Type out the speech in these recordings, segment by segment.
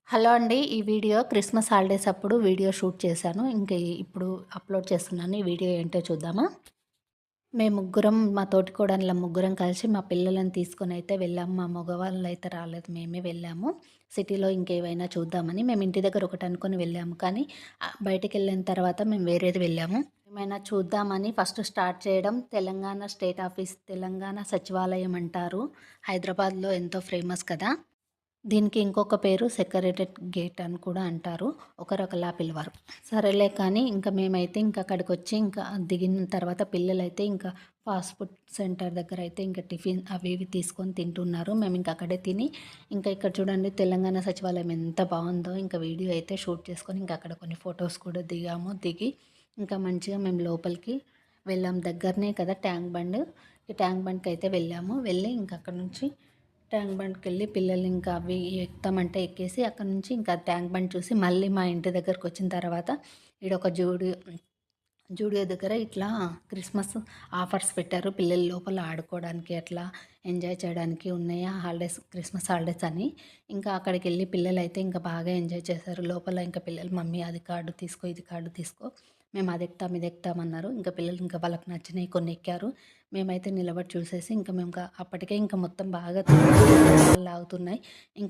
Hello అండి. ఈ video Christmas holidays అప్పుడు వీడియో షూట్ చేశాను. ఇప్పుడు అప్‌లోడ్ చేస్తున్నాను. ఈ వీడియో ఏంటో చూద్దామా? మేము ముగ్గురం మా తోటికోడళ్ళం ముగ్గురం కలిసి మా పిల్లలని తీసుకొనైతే వెళ్ళాము. మా మగవాళ్ళైతే రాలేదు. మేమే వెళ్ళాము. సిటీలో ఇంకేవైనా చూద్దామని. మేము ఇంటి దగ్గర ఒకటి అనుకోని వెళ్ళాము. కానీ బయటికెళ్ళిన తర్వాత మేము వేరేది వెళ్ళాము. ఏమైనా చూద్దామని ఫస్ట్ స్టార్ట్ చేయడం తెలంగాణ స్టేట్ ఆఫీస్, తెలంగాణ సచివాలయం అంటారు. హైదరాబాద్‌లో ఎంతో ఫేమస్ కదా! దీనికి ఇంకొక పేరు సెక్రటేరియట్ గేట్ అని కూడా అంటారు. ఒకరొకలా పిలవరు. సరేలే కానీ మేమైతే అక్కడికొచ్చి దిగిన తర్వాత పిల్లలైతే ఫాస్ట్ ఫుడ్ సెంటర్ దగ్గరైతే టిఫిన్ అవి ఇవి తీసుకొని తింటున్నారు. మేము అక్కడే తిని ఇక్కడ చూడండి తెలంగాణ సచివాలయం ఎంత బావుందో వీడియో అయితే షూట్ చేసుకొని అక్కడ కొన్ని ఫోటోస్ కూడా దిగాము. దిగి మంచిగా మేము లోపలికి వెళ్ళాం. దగ్గరనే కదా ట్యాంక్ బండ్. ఈ ట్యాంక్ బండ్‌కైతే వెళ్ళాము. వెళ్ళి అక్కడి నుంచి ట్యాంక్ బండ్‌కెళ్ళి పిల్లలు అవి ఎక్కుతామంటే ఎక్కేసి అక్కడి నుంచి ట్యాంక్ బండ్ చూసి మళ్ళీ మా ఇంటి దగ్గరకొచ్చిన తర్వాత ఈడొక జూడియో దగ్గర ఇట్లా క్రిస్మస్ ఆఫర్స్ పెట్టారు. పిల్లలు లోపల ఆడుకోవడానికి అట్లా ఎంజాయ్ చేయడానికి ఉన్నాయా క్రిస్మస్ హాలిడేస్ అని. అక్కడికెళ్ళి పిల్లలైతే బాగా ఎంజాయ్ చేశారు. లోపల పిల్లలు మమ్మీ అది కార్డు తీసుకో, ఇది కార్డు తీసుకో. మేము అది ఎక్కుతాం, ఇది ఎక్కుతాం అన్నారు. పిల్లలు వాళ్ళకి నచ్చినయి కొన్ని ఎక్కారు. మేమైతే నిలబడి చూసేసి అప్పటికే మొత్తం బాగా లాగుతున్నాయి.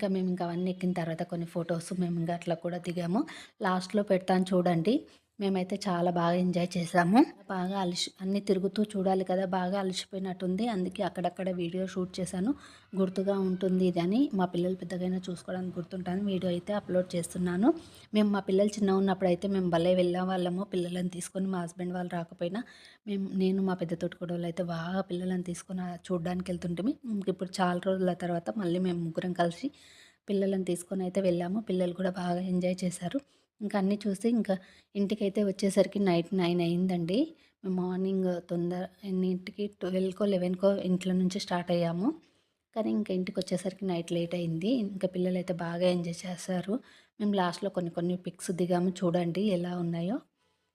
మేము అవన్నీ ఎక్కిన తర్వాత కొన్ని ఫోటోస్ మేము అట్లా కూడా దిగాము. లాస్ట్‌లో పెడతాను చూడండి. మేమైతే చాలా బాగా ఎంజాయ్ చేసాము. బాగా అన్నీ తిరుగుతూ చూడాలి కదా! బాగా అలసిపోయినట్టుంది. అందుకే అక్కడక్కడ వీడియో షూట్ చేశాను. గుర్తుగా ఉంటుంది ఇదని. మా పిల్లలు పెద్దగైనా చూసుకోవడానికి గుర్తుంటాదని వీడియో అయితే అప్‌లోడ్ చేస్తున్నాను. మా పిల్లలు చిన్నగున్నప్పుడైతే మేము భలే వెళ్ళేవాళ్ళము. పిల్లలని తీసుకొని మా హస్బెండ్ వాళ్ళు రాకపోయినా నేను మా పెద్ద తోటికోడలు బాగా పిల్లలని తీసుకొని చూడ్డానికి వెళ్తుంటిమి. ఇప్పుడు చాలా రోజుల తర్వాత మళ్ళీ మేము ముగ్గురం కలిసి పిల్లలని తీసుకొని అయితే వెళ్ళాము. పిల్లలు కూడా బాగా ఎంజాయ్ చేశారు. అన్నీ చూసి ఇంటికైతే వచ్చేసరికి నైట్ 9 అయిందండి. మేము మార్నింగ్ ఎన్నింటికి 12కో, 11కో ఇంట్లో నుంచి స్టార్ట్ అయ్యాము. కానీ ఇంటికొచ్చేసరికి నైట్ లేట్ అయింది. పిల్లలైతే బాగా ఎంజాయ్ చేశారు. మేము లాస్ట్‌లో కొన్ని కొన్ని పిక్స్ దిగాము చూడండి ఎలా ఉన్నాయో.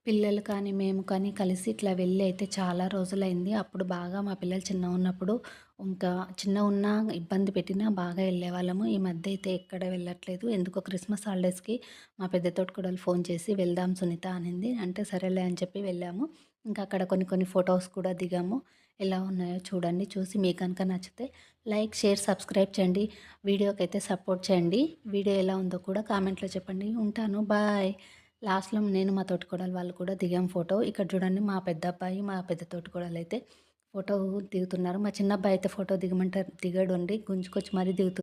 పిల్లలు కానీ, మేము కానీ కలిసి ఇట్లా వెళ్ళి అయితే చాలా రోజులైంది. అప్పుడు బాగా మా పిల్లలు చిన్నగున్నప్పుడు ఇంకా చిన్నగున్నా ఇబ్బంది పెట్టినా బాగా వెళ్ళేవాళ్ళము. ఈ మధ్య అయితే ఎక్కడ వెళ్ళట్లేదు. ఎందుకో క్రిస్మస్ హాలిడేస్‌కి మా పెద్ద తోటికోడలు ఫోన్ చేసి వెళ్దాం సునీత అనింది. అంటే సరేలే అని చెప్పి వెళ్ళాము. అక్కడ కొన్ని కొన్ని ఫోటోస్ కూడా దిగాము. ఎలా ఉన్నాయో చూడండి. చూసి మీకు గనుక నచ్చితే లైక్, షేర్, సబ్స్క్రైబ్ చేయండి. వీడియోకైతే సపోర్ట్ చేయండి. వీడియో ఎలా ఉందో కూడా కామెంట్‌లో చెప్పండి. ఉంటాను. బాయ్. లాస్ట్‌లో నేను మా తోటికోడలు వాళ్ళు కూడా దిగాం ఫోటో. ఇక్కడ చూడండి మా పెద్దబ్బాయి, మా పెద్ద తోటికోడలైతే ఫోటో దిగుతున్నారు. మా చిన్నబ్బాయి అయితే ఫోటో దిగమంటే దిగడండి. గుంజుకొచ్చి మరీ దిగుతు